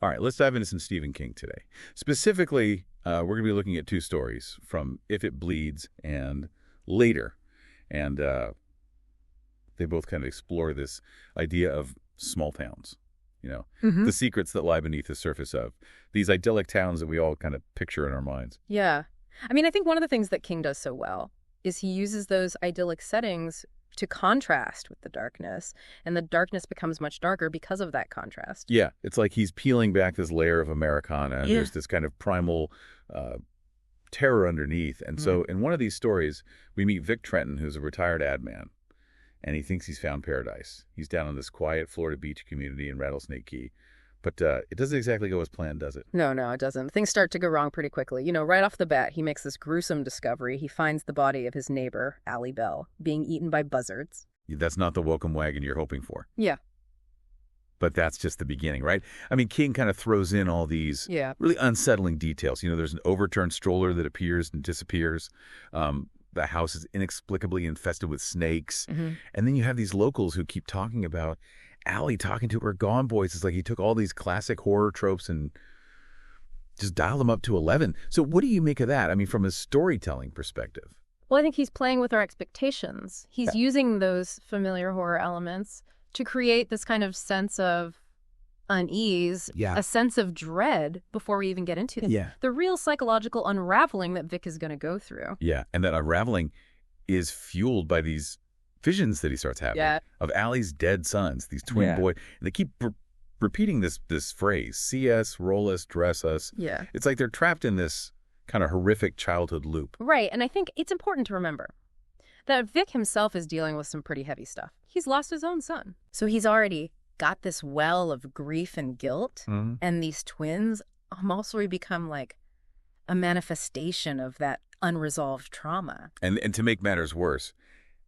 All right, let's dive into some Stephen King today. Specifically, we're going to be looking at two stories from If It Bleeds and Later. And they both kind of explore this idea of small towns, the secrets that lie beneath the surface of these idyllic towns that we all kind of picture in our minds. Yeah. I mean, I think one of the things that King does so well is he uses those idyllic settings to contrast with the darkness, and the darkness becomes much darker because of that contrast. Yeah, it's like he's peeling back this layer of Americana, and there's this kind of primal terror underneath. And so in one of these stories, we meet Vic Trenton, who's a retired ad man, and he thinks he's found paradise. He's down on this quiet Florida beach community in Rattlesnake Key. But it doesn't exactly go as planned, does it? No, it doesn't. Things start to go wrong pretty quickly. Right off the bat, he makes this gruesome discovery. He finds the body of his neighbor, Allie Bell, being eaten by buzzards. That's not the welcome wagon you're hoping for. Yeah. But that's just the beginning, right? I mean, King kind of throws in all these really unsettling details. There's an overturned stroller that appears and disappears. The house is inexplicably infested with snakes. And then you have these locals who keep talking about Allie talking to her gone boys. It's like he took all these classic horror tropes and just dialed them up to 11. So what do you make of that? I mean, from a storytelling perspective. Well, I think he's playing with our expectations. He's using those familiar horror elements to create this kind of sense of unease, a sense of dread before we even get into the real psychological unraveling that Vic is going to go through. Yeah, and that unraveling is fueled by these visions that he starts having of Allie's dead sons, these twin boys. And they keep repeating this phrase, see us, roll us, dress us. Yeah. It's like they're trapped in this kind of horrific childhood loop. Right, and I think it's important to remember that Vic himself is dealing with some pretty heavy stuff. He's lost his own son. So he's already got this well of grief and guilt, and these twins almost become like a manifestation of that unresolved trauma. And to make matters worse,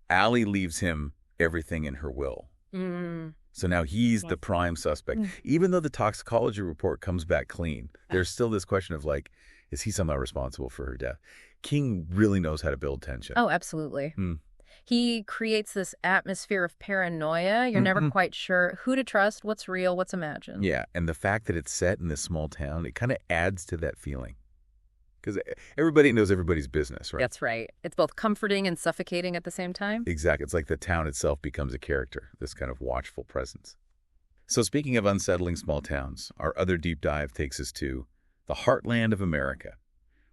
Allie leaves him everything in her will. So now he's the prime suspect. Even though the toxicology report comes back clean, there's still this question of like, is he somehow responsible for her death? King really knows how to build tension. Oh, absolutely. He creates this atmosphere of paranoia. You're never quite sure who to trust, what's real, what's imagined. Yeah, and the fact that it's set in this small town, it kind of adds to that feeling. Because everybody knows everybody's business, right? That's right. It's both comforting and suffocating at the same time. Exactly. It's like the town itself becomes a character, this kind of watchful presence. So speaking of unsettling small towns, our other deep dive takes us to the heartland of America,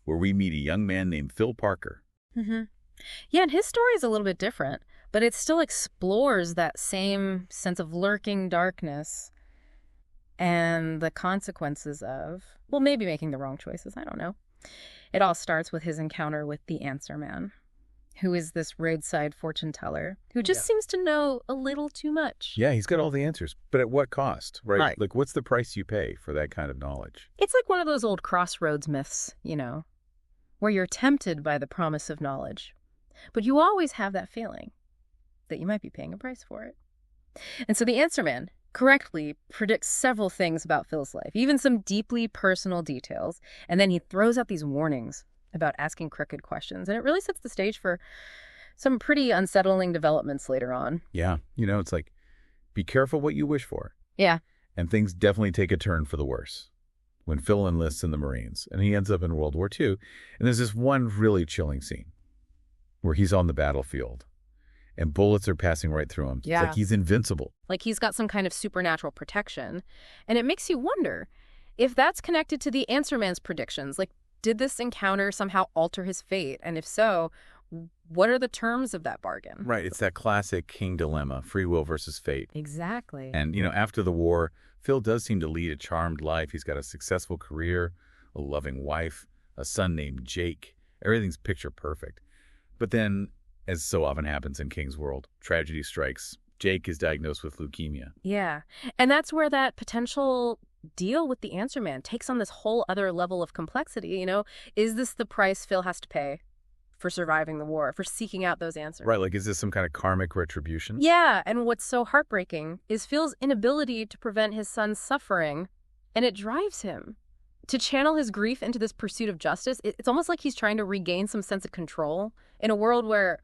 where we meet a young man named Phil Parker. Yeah, and his story is a little bit different, but it still explores that same sense of lurking darkness and the consequences of, well, maybe making the wrong choices. I don't know. It all starts with his encounter with the Answer Man, who is this roadside fortune teller who just seems to know a little too much. Yeah, he's got all the answers, but at what cost, right? Like, what's the price you pay for that kind of knowledge? It's like one of those old crossroads myths, where you're tempted by the promise of knowledge, but you always have that feeling that you might be paying a price for it. And so the Answer Man correctly predicts several things about Phil's life, even some deeply personal details, and then he throws out these warnings about asking crooked questions, and it really sets the stage for some pretty unsettling developments later on. Yeah, it's like, be careful what you wish for. Yeah. And things definitely take a turn for the worse when Phil enlists in the Marines, and he ends up in World War II. And there's this one really chilling scene where he's on the battlefield, and bullets are passing right through him. Yeah. It's like he's invincible. Like he's got some kind of supernatural protection. And it makes you wonder if that's connected to the Answer Man's predictions. Like, did this encounter somehow alter his fate? And if so, what are the terms of that bargain? Right. It's that classic King dilemma, free will versus fate. Exactly. And, after the war, Phil does seem to lead a charmed life. He's got a successful career, a loving wife, a son named Jake. Everything's picture perfect. But then, as so often happens in King's world, tragedy strikes. Jake is diagnosed with leukemia. Yeah. And that's where that potential deal with the Answer Man takes on this whole other level of complexity. Is this the price Phil has to pay for surviving the war, for seeking out those answers? Right. Like, is this some kind of karmic retribution? Yeah. And what's so heartbreaking is Phil's inability to prevent his son's suffering, and it drives him to channel his grief into this pursuit of justice. It's almost like he's trying to regain some sense of control in a world where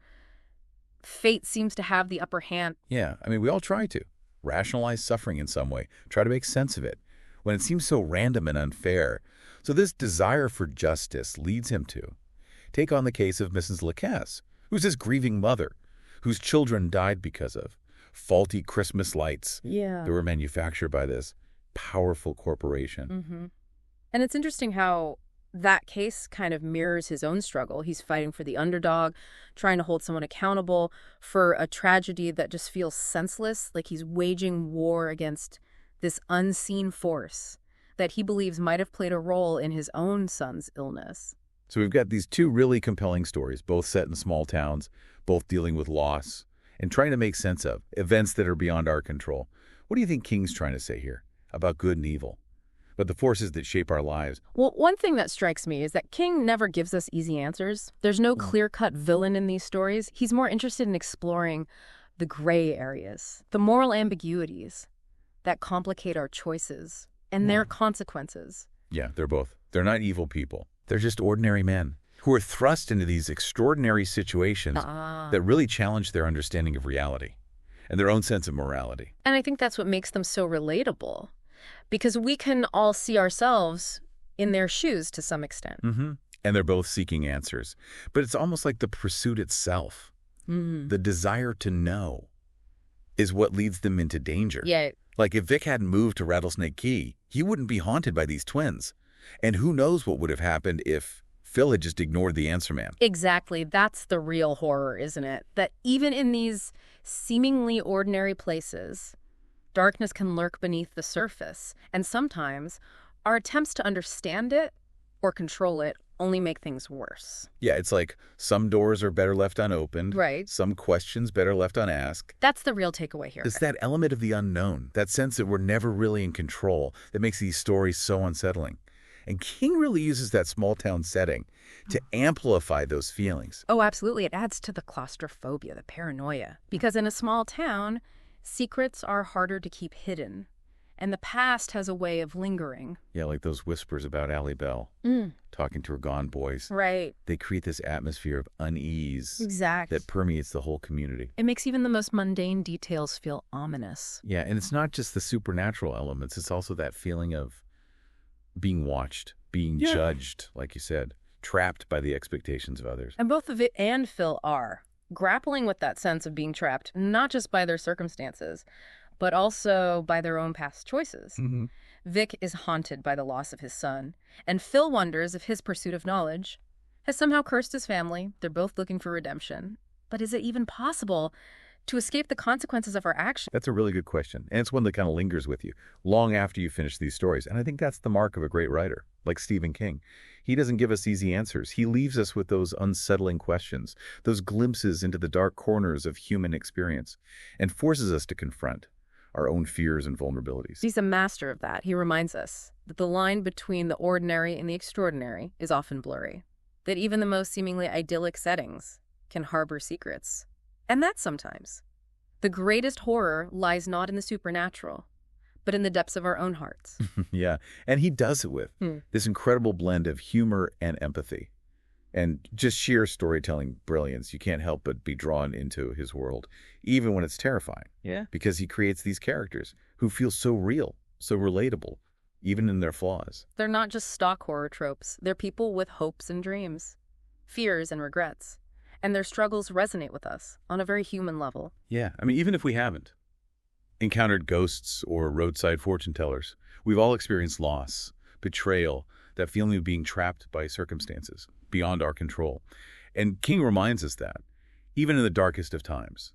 fate seems to have the upper hand. Yeah. I mean, we all try to rationalize suffering in some way, try to make sense of it. when it seems so random and unfair. So this desire for justice leads him to take on the case of Mrs. Lacasse, who's his grieving mother, whose children died because of faulty Christmas lights that were manufactured by this powerful corporation. And it's interesting how that case kind of mirrors his own struggle. He's fighting for the underdog, trying to hold someone accountable for a tragedy that just feels senseless, like he's waging war against this unseen force that he believes might have played a role in his own son's illness. So we've got these two really compelling stories, both set in small towns, both dealing with loss and trying to make sense of events that are beyond our control. What do you think King's trying to say here about good and evil, but the forces that shape our lives? Well, one thing that strikes me is that King never gives us easy answers. There's no clear-cut villain in these stories. He's more interested in exploring the gray areas, the moral ambiguities that complicate our choices and their consequences. Yeah, they're not evil people. They're just ordinary men who are thrust into these extraordinary situations that really challenge their understanding of reality and their own sense of morality. And I think that's what makes them so relatable, because we can all see ourselves in their shoes to some extent. And they're both seeking answers. But it's almost like the pursuit itself, the desire to know, is what leads them into danger. Yeah. Like if Vic hadn't moved to Rattlesnake Key, he wouldn't be haunted by these twins. And who knows what would have happened if Phil had just ignored the answer man. Exactly. That's the real horror, isn't it? That even in these seemingly ordinary places, darkness can lurk beneath the surface. And sometimes our attempts to understand it or control it only make things worse. Yeah, it's like some doors are better left unopened. Right. Some questions better left unasked. That's the real takeaway here. It's that element of the unknown, that sense that we're never really in control, that makes these stories so unsettling. And King really uses that small-town setting to amplify those feelings. Oh, absolutely. It adds to the claustrophobia, the paranoia. Because in a small town, secrets are harder to keep hidden. And the past has a way of lingering. Yeah, like those whispers about Allie Bell talking to her gone boys. Right. They create this atmosphere of unease Exactly. that permeates the whole community. It makes even the most mundane details feel ominous. Yeah, and it's not just the supernatural elements. It's also that feeling of being watched, being judged, like you said, trapped by the expectations of others. And both Vic and Phil are grappling with that sense of being trapped, not just by their circumstances, but also by their own past choices. Vic is haunted by the loss of his son, and Phil wonders if his pursuit of knowledge has somehow cursed his family. They're both looking for redemption. But is it even possible to escape the consequences of our actions? That's a really good question, and it's one that kind of lingers with you long after you finish these stories. And I think that's the mark of a great writer, like Stephen King. He doesn't give us easy answers. He leaves us with those unsettling questions, those glimpses into the dark corners of human experience, and forces us to confront our own fears and vulnerabilities. He's a master of that. He reminds us that the line between the ordinary and the extraordinary is often blurry, that even the most seemingly idyllic settings can harbor secrets. And that sometimes the greatest horror lies not in the supernatural, but in the depths of our own hearts. Yeah, and he does it with this incredible blend of humor and empathy. And just sheer storytelling brilliance. You can't help but be drawn into his world, even when it's terrifying. Yeah. Because he creates these characters who feel so real, so relatable, even in their flaws. They're not just stock horror tropes. They're people with hopes and dreams, fears and regrets. And their struggles resonate with us on a very human level. Yeah, I mean, even if we haven't encountered ghosts or roadside fortune tellers, we've all experienced loss, betrayal, that feeling of being trapped by circumstances beyond our control. And King reminds us that, even in the darkest of times,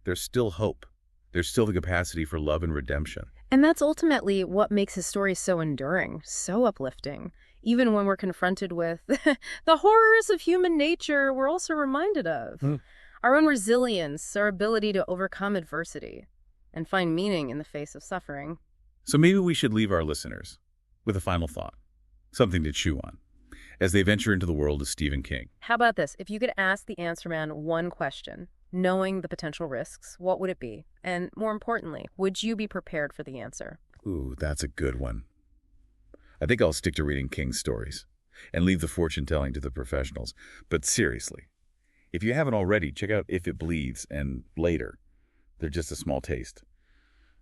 there's still hope. There's still the capacity for love and redemption. And that's ultimately what makes his story so enduring, so uplifting. Even when we're confronted with the horrors of human nature, we're also reminded of our own resilience, our ability to overcome adversity, and find meaning in the face of suffering. So maybe we should leave our listeners with a final thought, something to chew on, as they venture into the world of Stephen King. How about this? If you could ask the answer man one question, knowing the potential risks, what would it be? And more importantly, would you be prepared for the answer? Ooh, that's a good one. I think I'll stick to reading King's stories and leave the fortune-telling to the professionals. But seriously, if you haven't already, check out If It Bleeds and Later. They're just a small taste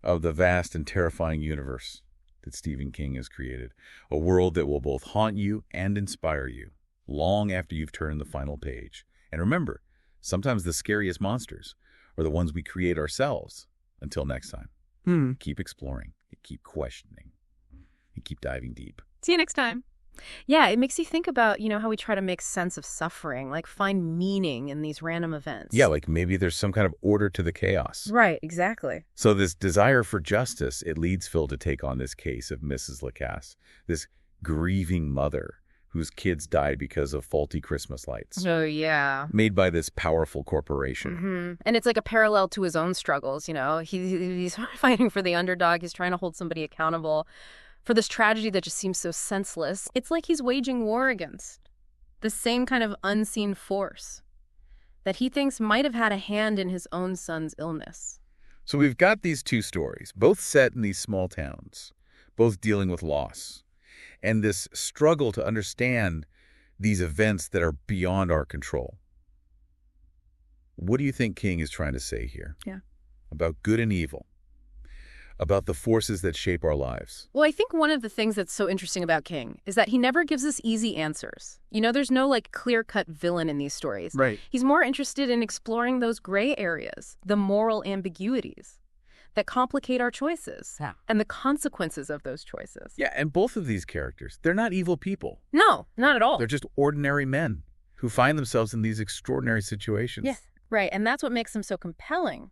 of the vast and terrifying universe that Stephen King has created, a world that will both haunt you and inspire you long after you've turned the final page. And remember, sometimes the scariest monsters are the ones we create ourselves. Until next time, keep exploring, keep questioning, and keep diving deep. See you next time. Yeah, it makes you think about, how we try to make sense of suffering, like find meaning in these random events. Yeah, like maybe there's some kind of order to the chaos. Right, exactly. So this desire for justice, it leads Phil to take on this case of Mrs. Lacasse, this grieving mother whose kids died because of faulty Christmas lights. Oh, yeah. Made by this powerful corporation. Mm-hmm. And it's like a parallel to his own struggles, He's fighting for the underdog. He's trying to hold somebody accountable for this tragedy that just seems so senseless. It's like he's waging war against the same kind of unseen force that he thinks might have had a hand in his own son's illness. So we've got these two stories, both set in these small towns, both dealing with loss, and this struggle to understand these events that are beyond our control. What do you think King is trying to say here? Yeah. About good and evil? About the forces that shape our lives? Well, I think one of the things that's so interesting about King is that he never gives us easy answers. There's no clear-cut villain in these stories. Right. He's more interested in exploring those gray areas, the moral ambiguities that complicate our choices and the consequences of those choices. Yeah, and both of these characters, they're not evil people. No, not at all. They're just ordinary men who find themselves in these extraordinary situations. Yes, right, and that's what makes them so compelling.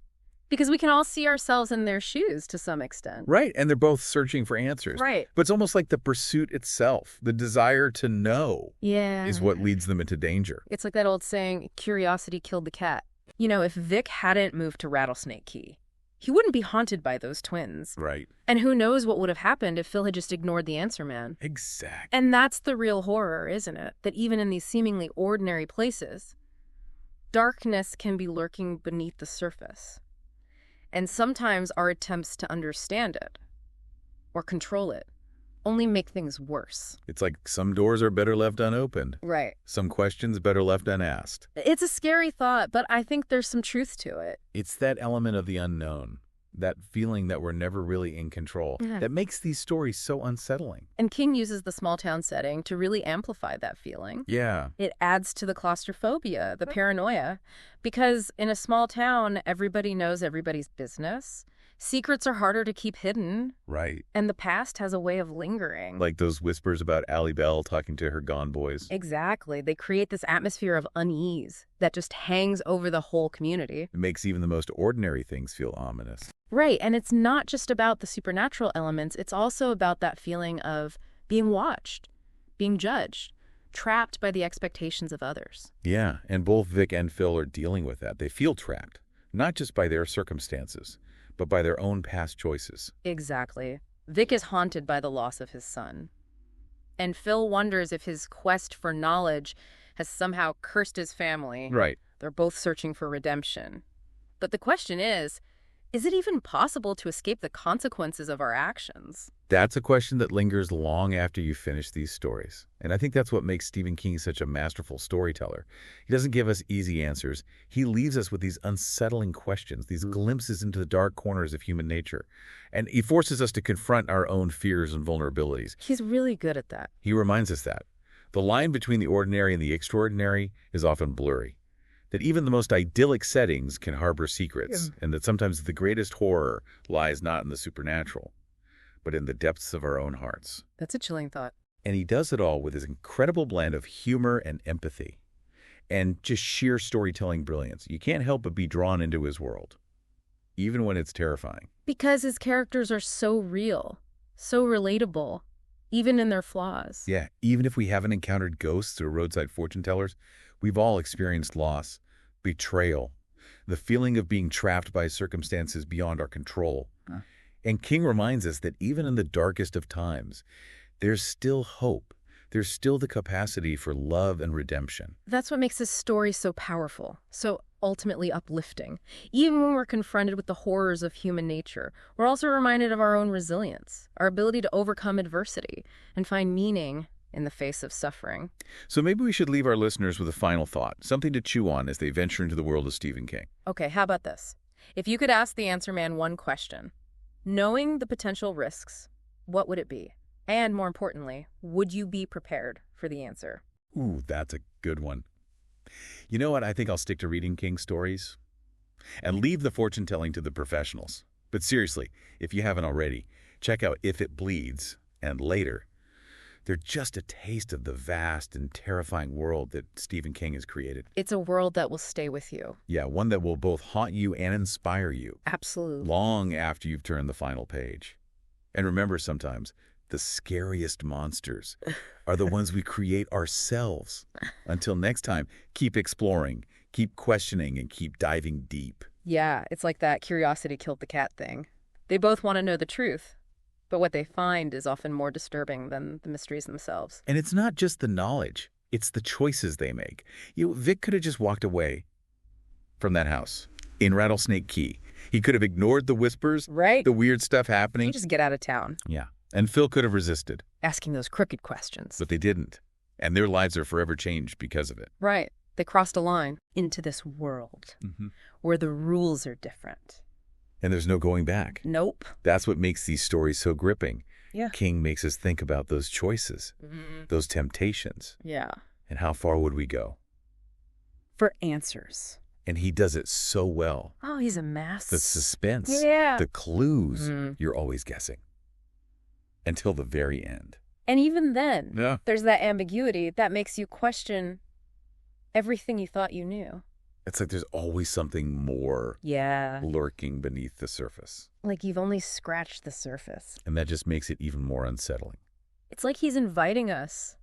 Because we can all see ourselves in their shoes to some extent. Right, and they're both searching for answers. Right. But it's almost like the pursuit itself, the desire to know, is what leads them into danger. It's like that old saying, curiosity killed the cat. If Vic hadn't moved to Rattlesnake Key, he wouldn't be haunted by those twins. Right. And who knows what would have happened if Phil had just ignored the answer man. Exactly. And that's the real horror, isn't it? That even in these seemingly ordinary places, darkness can be lurking beneath the surface. And sometimes our attempts to understand it or control it only make things worse. It's like some doors are better left unopened. Right. Some questions better left unasked. It's a scary thought, but I think there's some truth to it. It's that element of the unknown, that feeling that we're never really in control, that makes these stories so unsettling. And King uses the small town setting to really amplify that feeling. Yeah. It adds to the claustrophobia, the paranoia, because in a small town, everybody knows everybody's business. Secrets are harder to keep hidden. Right. And the past has a way of lingering. Like those whispers about Allie Bell talking to her gone boys. Exactly. They create this atmosphere of unease that just hangs over the whole community. It makes even the most ordinary things feel ominous. Right. And it's not just about the supernatural elements. It's also about that feeling of being watched, being judged, trapped by the expectations of others. Yeah. And both Vic and Phil are dealing with that. They feel trapped, not just by their circumstances, but by their own past choices. Exactly. Vic is haunted by the loss of his son. And Phil wonders if his quest for knowledge has somehow cursed his family. Right. They're both searching for redemption. But the question is it even possible to escape the consequences of our actions? That's a question that lingers long after you finish these stories. And I think that's what makes Stephen King such a masterful storyteller. He doesn't give us easy answers. He leaves us with these unsettling questions, these glimpses into the dark corners of human nature. And he forces us to confront our own fears and vulnerabilities. He's really good at that. He reminds us that the line between the ordinary and the extraordinary is often blurry. That even the most idyllic settings can harbor secrets, and that sometimes the greatest horror lies not in the supernatural, but in the depths of our own hearts. That's a chilling thought. And he does it all with his incredible blend of humor and empathy, and just sheer storytelling brilliance. You can't help but be drawn into his world, even when it's terrifying. Because his characters are so real, so relatable, even in their flaws. Yeah, even if we haven't encountered ghosts or roadside fortune tellers, we've all experienced loss, betrayal, the feeling of being trapped by circumstances beyond our control. And King reminds us that even in the darkest of times, there's still hope. There's still the capacity for love and redemption. That's what makes this story so powerful, so ultimately uplifting. Even when we're confronted with the horrors of human nature, we're also reminded of our own resilience, our ability to overcome adversity and find meaning in the face of suffering. So maybe we should leave our listeners with a final thought, something to chew on as they venture into the world of Stephen King. Okay, how about this? If you could ask the answer man one question, knowing the potential risks, what would it be? And more importantly, would you be prepared for the answer? Ooh, that's a good one. You know what? I think I'll stick to reading King stories and leave the fortune-telling to the professionals. But seriously, if you haven't already, check out If It Bleeds and Later. They're just a taste of the vast and terrifying world that Stephen King has created. It's a world that will stay with you. Yeah, one that will both haunt you and inspire you. Absolutely. Long after you've turned the final page. And remember, sometimes the scariest monsters are the ones we create ourselves. Until next time, keep exploring, keep questioning, and keep diving deep. Yeah, it's like that curiosity killed the cat thing. They both want to know the truth, but what they find is often more disturbing than the mysteries themselves. And it's not just the knowledge, it's the choices they make. Vic could have just walked away from that house in Rattlesnake Key. He could have ignored the whispers, right? The weird stuff happening. You just get out of town. Yeah. And Phil could have resisted. Asking those crooked questions. But they didn't. And their lives are forever changed because of it. Right. They crossed a line into this world where the rules are different. And there's no going back. Nope. That's what makes these stories so gripping. Yeah. King makes us think about those choices, those temptations. Yeah. And how far would we go? For answers. And he does it so well. Oh, he's a master. The suspense, the clues, you're always guessing. Until the very end. And even then, there's that ambiguity that makes you question everything you thought you knew. It's like there's always something more lurking beneath the surface. Like you've only scratched the surface. And that just makes it even more unsettling. It's like he's inviting us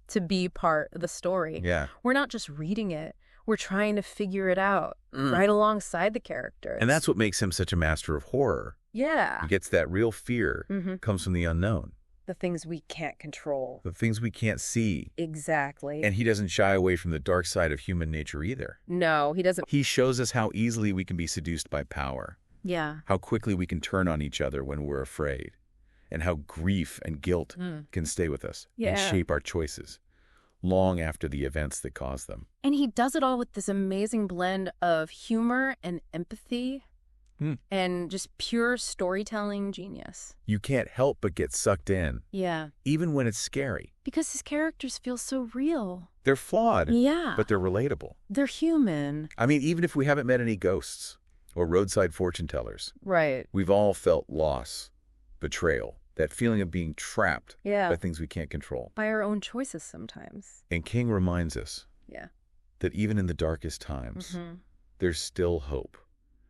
to be part of the story. Yeah. We're not just reading it. We're trying to figure it out right alongside the characters. And that's what makes him such a master of horror. Yeah. He gets that real fear, comes from the unknown. The things we can't control. The things we can't see. Exactly. And he doesn't shy away from the dark side of human nature either. No, he doesn't. He shows us how easily we can be seduced by power. Yeah. How quickly we can turn on each other when we're afraid. And how grief and guilt can stay with us and shape our choices long after the events that cause them. And he does it all with this amazing blend of humor and empathy. And just pure storytelling genius. You can't help but get sucked in. Yeah. Even when it's scary. Because his characters feel so real. They're flawed. Yeah. But they're relatable. They're human. I mean, even if we haven't met any ghosts or roadside fortune tellers. Right. We've all felt loss, betrayal, that feeling of being trapped by things we can't control. By our own choices sometimes. And King reminds us that even in the darkest times, there's still hope.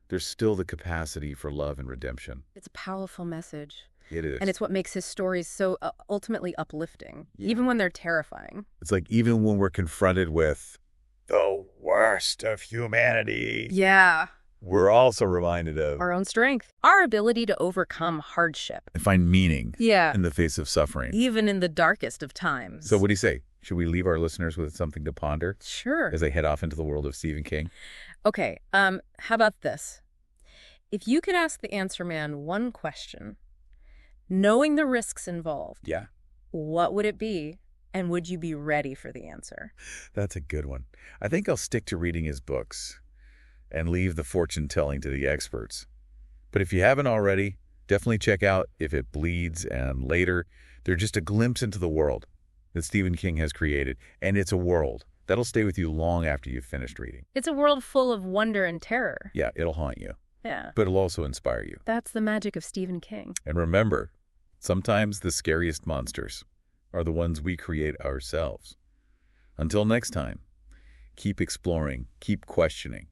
There's still the capacity for love and redemption. It's a powerful message. It is. And it's what makes his stories so ultimately uplifting, even when they're terrifying. It's like even when we're confronted with the worst of humanity. Yeah. We're also reminded of our own strength, our ability to overcome hardship. And find meaning in the face of suffering. Even in the darkest of times. So what do you say? Should we leave our listeners with something to ponder? Sure. As they head off into the world of Stephen King? Okay, how about this? If you could ask the answer man one question, knowing the risks involved, what would it be, and would you be ready for the answer? That's a good one. I think I'll stick to reading his books and leave the fortune-telling to the experts. But if you haven't already, definitely check out If It Bleeds and Later. They're just a glimpse into the world that Stephen King has created, and it's a world that'll stay with you long after you've finished reading. It's a world full of wonder and terror. Yeah, it'll haunt you. Yeah. But it'll also inspire you. That's the magic of Stephen King. And remember, sometimes the scariest monsters are the ones we create ourselves. Until next time, keep exploring, keep questioning,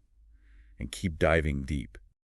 and keep diving deep.